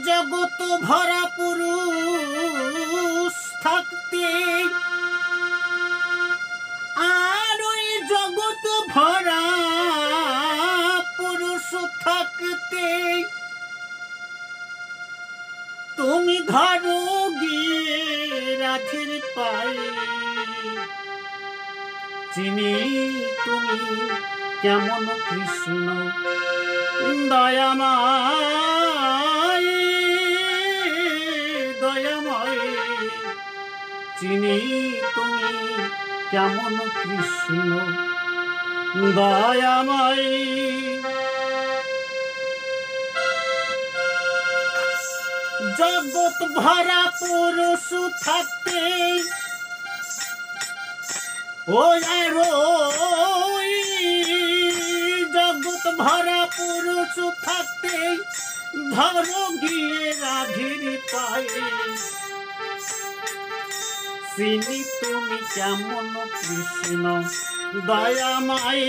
জগৎ ভরা পুরুষ থাকতে, আর ওই জগৎ ভরা পুরুষ থাকতে তুমি ধরো গিয়ে রাধের পায়ে, চিনি তুমি কেমন কৃষ্ণ দয়াময় দয়াময়, চিনি তুমি কেমন কৃষ্ণ দয়াময়। জগৎ ভরা পুরুষ থাকতে ওই আর জগৎ ভরা পুরুষ থাকতে ধরো গিয়ে রাধের পায়ে, চিনি তুমি কেমন কৃষ্ণ দয়াময়,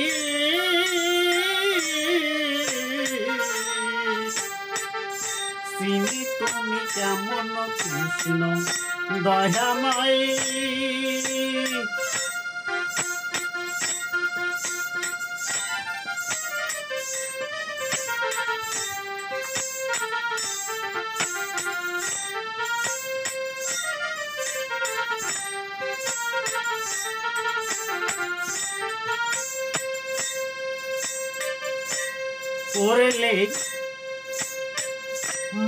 চিনি তুমি কেমন কৃষ্ণ দয়াময়। করলে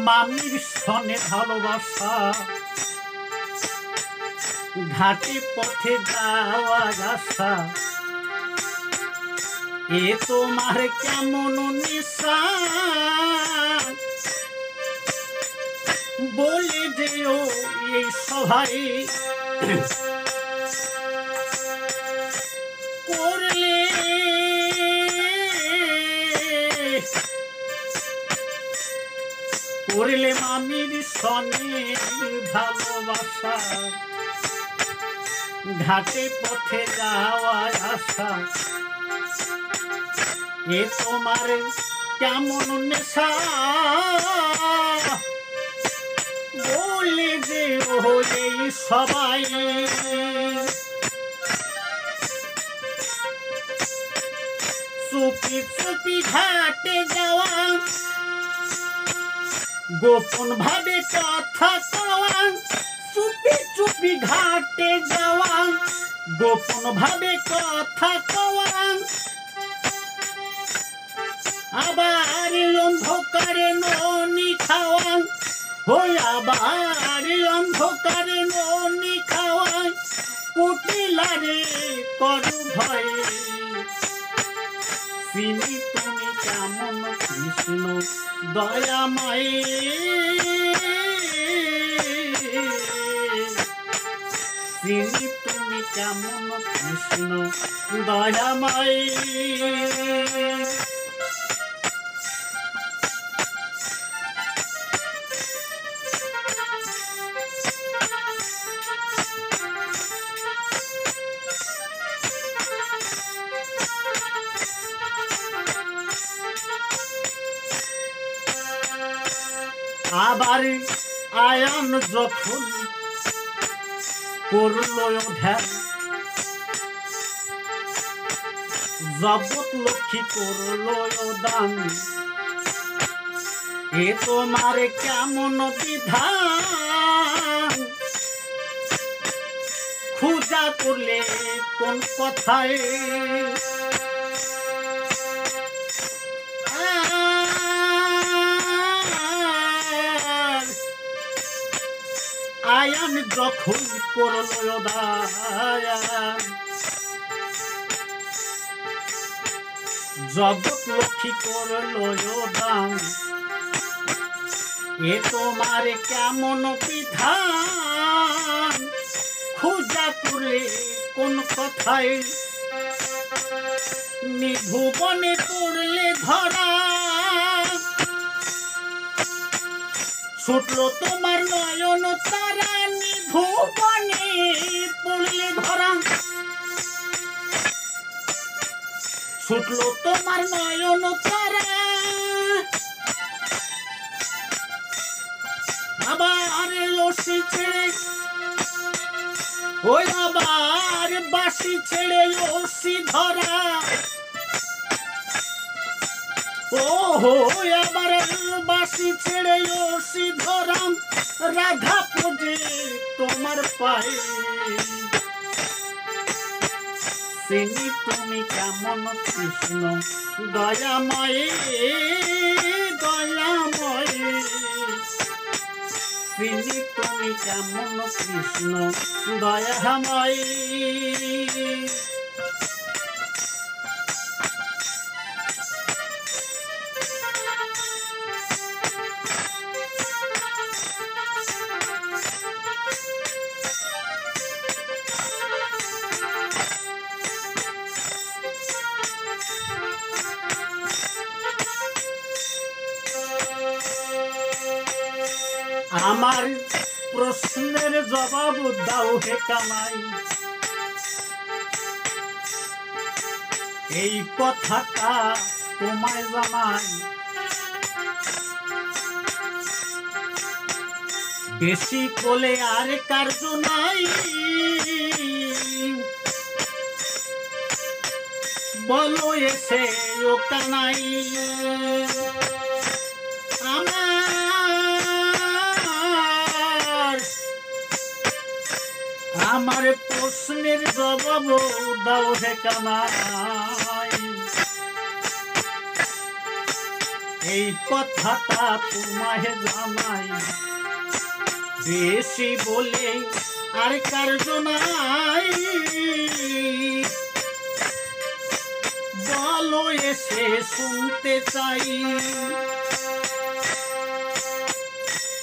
মামির সনে ভালোবাসা, ঘাটে পথে যাওয়া আসা, এ তোমার কেমন নেশা বলে যেও এই সভায়, করলে করলে মামির সনে ভালোবাসা, ঘাটে পথে যাওয়া আসা, এ তোমার কেমন নেশা বলে যে এই সবাই, চুপি চুপি ঘাটে যাওয়া, গোপন ভাবে কথা কওয়া, চুপি চুপি ঘাটে যাওয়া, গোপন ভাবে কথা কওয়া, আবার অন্ধকারে ননি খাওয়া, হই আবার অন্ধকারে ননি খাওয়া, কুটিলারে করু ভয়, চিনি তুমি কেমন কৃষ্ণ দয়াময়, চিনি তুমি কেমন কৃষ্ণ দয়াময়। আবার আয়ান যখন করল ধ্যান, জগৎ লক্ষ্মী করল দান, এ তোমার কেমন বিধান খুঁজা করলে কোন কথায়, আয়ান যখন করল দায়ান, জগৎ লক্ষ্মী করল দান, এ তোমার কেমন বিধান খুঁজা করলে কোন কথায়, নিভুবনে পড়লে ধরা, ছুটলো তোমার নয়ন তারা, নিভুবনে পড়লে ধরা, ছুটলো তোমার নয়ন তারা, ওহো আবার বাসি ছেড়ে ওসি ধরাম রাধা পূজে তোমার পায়ে চিনি তুমি কেমন কৃষ্ণ দয়াময় দয়াময় চিনি তুমি কেমন কৃষ্ণ দয়াময় আমার প্রশ্নের জবাব দাও হে কানাই এই কথাটা তোমায় জানাই বেশি কোলে আর কার্য নাই বলো এসে ও কানাই আমার প্রশ্নের জবাব দাও হে কানাই এই কথাটা তোমায় জানাই বেশি বলে আর কার্য নাই বলো এসে শুনতে চাই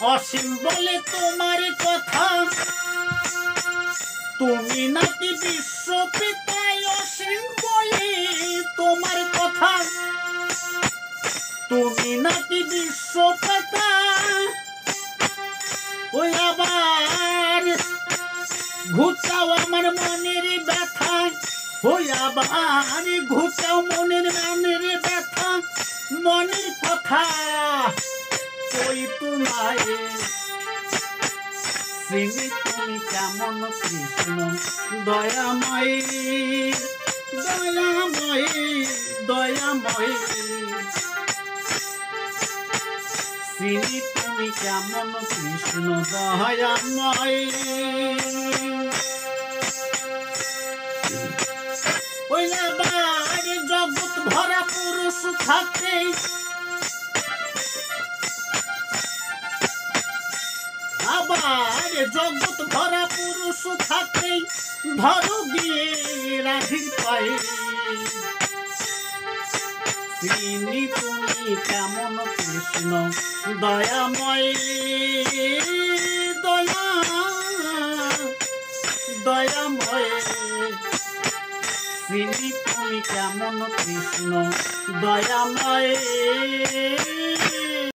অসীম বলে তোমার কথা তুমি নাকি বিশ্বপিতায় অসীম বলে তোমার কথা তুমি নাকি বিশ্বপিতা ওই আবার ঘুচাও আমার মনের ব্যথা ওই আবার ঘুচাও মনের ব্যথা মনের কথা ওই তোমায় চিনি তুমি কেমন কৃষ্ণ দয়াময় দয়াময় দয়াময় চিনি তুমি কেমন কৃষ্ণ দয়াময় ওই আবার জগৎ ভরা পুরুষ থাকে আবার জগৎ ভরা পুরুষ থাকে ধরো গিয়ে রাধির পায়ে চিনি তুমি কেমন কৃষ্ণ দয়াময় দয়া দয়াময় চিনি তুমি কেমন কৃষ্ণ দয়াময়